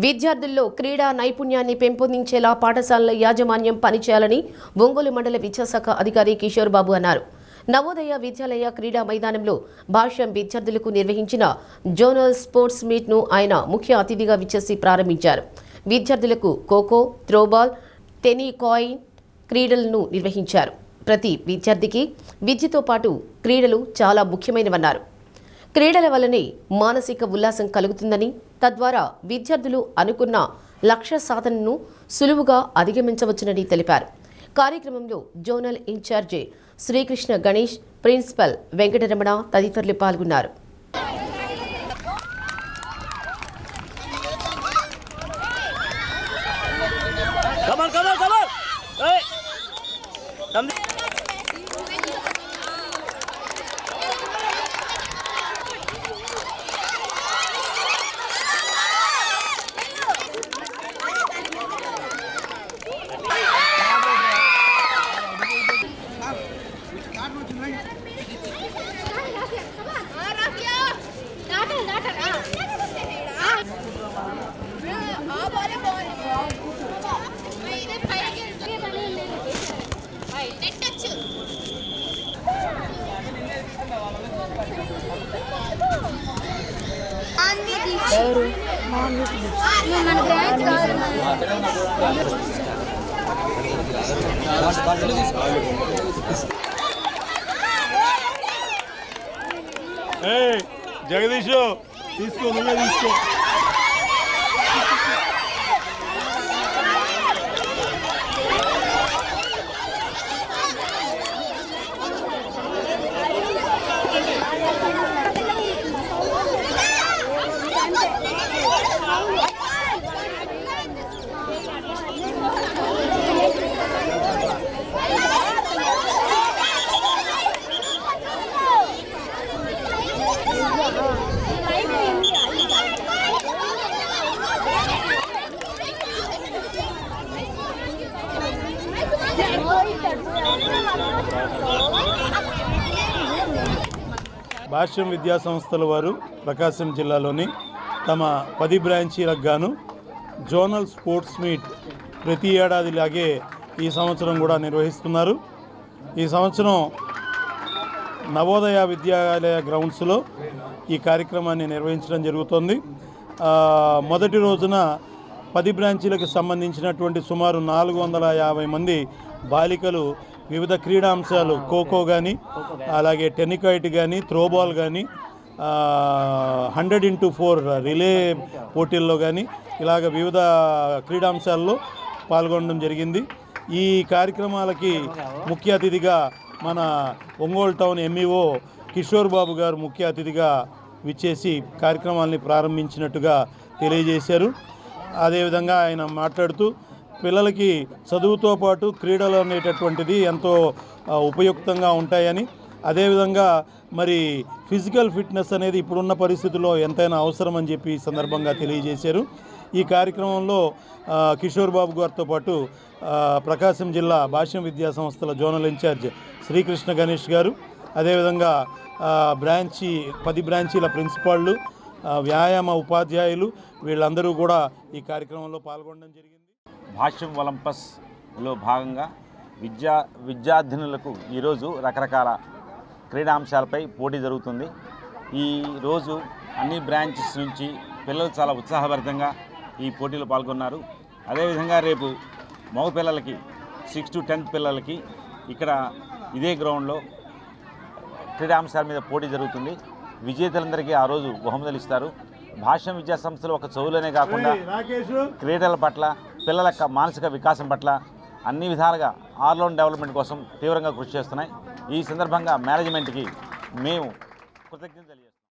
విద్యార్థుల్లో క్రీడా నైపుణ్యాన్ని పెంపొందించేలా పాఠశాలల యాజమాన్యం పనిచేయాలని ఒంగోలు మండల విద్యాశాఖ అధికారి కిషోర్ బాబు అన్నారు. నవోదయ విద్యాలయ క్రీడా మైదానంలో భాష్యం విద్యార్థులకు నిర్వహించిన జోనల్ స్పోర్ట్స్ మీట్ను ఆయన ముఖ్య అతిథిగా విచ్చేసి ప్రారంభించారు. విద్యార్థులకు ఖోఖో, త్రోబాల్, టెన్నికాయిన్ క్రీడలను నిర్వహించారు. ప్రతి విద్యార్థికి విద్యతో పాటు క్రీడలు చాలా ముఖ్యమైనవన్నారు. క్రీడల వల్లనే మానసిక ఉల్లాసం కలుగుతుందని, తద్వారా విద్యార్థులు అనుకున్న లక్ష్య సాధనను సులువుగా అధిగమించవచ్చునని తెలిపారు. కార్యక్రమంలో zonal incharge Srikrishna Ganesh, principal Venkataramana తదితరులు పాల్గొన్నారు. జగదీష్ తీసుకో, నువ్వే తీసుకో. భాష్యం విద్యా సంస్థల వారు ప్రకాశం జిల్లాలోని తమ 10 బ్రాంచీలకు గాను జోనల్ స్పోర్ట్స్ మీట్ ప్రతి ఏడాదిలాగే ఈ సంవత్సరం కూడా నిర్వహిస్తున్నారు. ఈ సంవత్సరం నవోదయ విద్యాలయ గ్రౌండ్స్లో ఈ కార్యక్రమాన్ని నిర్వహించడం జరుగుతోంది. మొదటి రోజున 10 బ్రాంచీలకు సంబంధించినటువంటి సుమారు 450 మంది బాలికలు వివిధ క్రీడాంశాలు ఖోఖో కానీ, అలాగే టెన్నికాయిట్ కానీ, త్రోబాల్ కానీ, 100x4 రిలే పోటీల్లో కానీ ఇలాగ వివిధ క్రీడాంశాల్లో పాల్గొనడం జరిగింది. ఈ కార్యక్రమాలకి ముఖ్య అతిథిగా మన ఒంగోలు టౌన్ ఎంఈఓ కిషోర్ బాబు గారు ముఖ్య అతిథిగా విచ్చేసి కార్యక్రమాలని ప్రారంభించినట్టుగా తెలియజేశారు. అదేవిధంగా ఆయన మాట్లాడుతూ పిల్లలకి చదువుతో పాటు క్రీడలు అనేటటువంటిది ఎంతో ఉపయుక్తంగా ఉంటాయని, అదేవిధంగా మరి ఫిజికల్ ఫిట్నెస్ అనేది ఇప్పుడున్న పరిస్థితుల్లో ఎంతైనా అవసరం అని చెప్పి ఈ సందర్భంగా తెలియజేశారు. ఈ కార్యక్రమంలో కిషోర్ బాబు గారితో పాటు ప్రకాశం జిల్లా భాష్యం విద్యా సంస్థల జోనల్ ఇన్ఛార్జ్ శ్రీకృష్ణ గణేష్ గారు, అదేవిధంగా 10 బ్రాంచీల ప్రిన్సిపాళ్ళు, వ్యాయామ ఉపాధ్యాయులు వీళ్ళందరూ కూడా ఈ కార్యక్రమంలో పాల్గొనడం జరిగింది. భాష్యం ఒలింపస్లో భాగంగా విద్యార్థినులకు ఈరోజు రకరకాల క్రీడాంశాలపై పోటీ జరుగుతుంది. ఈరోజు అన్ని బ్రాంచెస్ నుంచి పిల్లలు చాలా ఉత్సాహభరితంగా ఈ పోటీలో పాల్గొన్నారు. అదేవిధంగా రేపు మగ పిల్లలకి 6 to 10 పిల్లలకి ఇక్కడ ఇదే గ్రౌండ్లో క్రీడాంశాల మీద పోటీ జరుగుతుంది. విజేతలందరికీ ఆ రోజు బహుమతులు ఇస్తారు. భాష్యం విద్యా సంస్థలు ఒక చదువులోనే కాకుండా క్రీడల పట్ల, పిల్లల యొక్క మానసిక వికాసం పట్ల అన్ని విధాలుగా ఆల్రౌండ్ డెవలప్మెంట్ కోసం తీవ్రంగా కృషి చేస్తున్నాయి. ఈ సందర్భంగా మేనేజ్మెంట్కి మేము కృతజ్ఞతలు తెలియజేస్తున్నాం.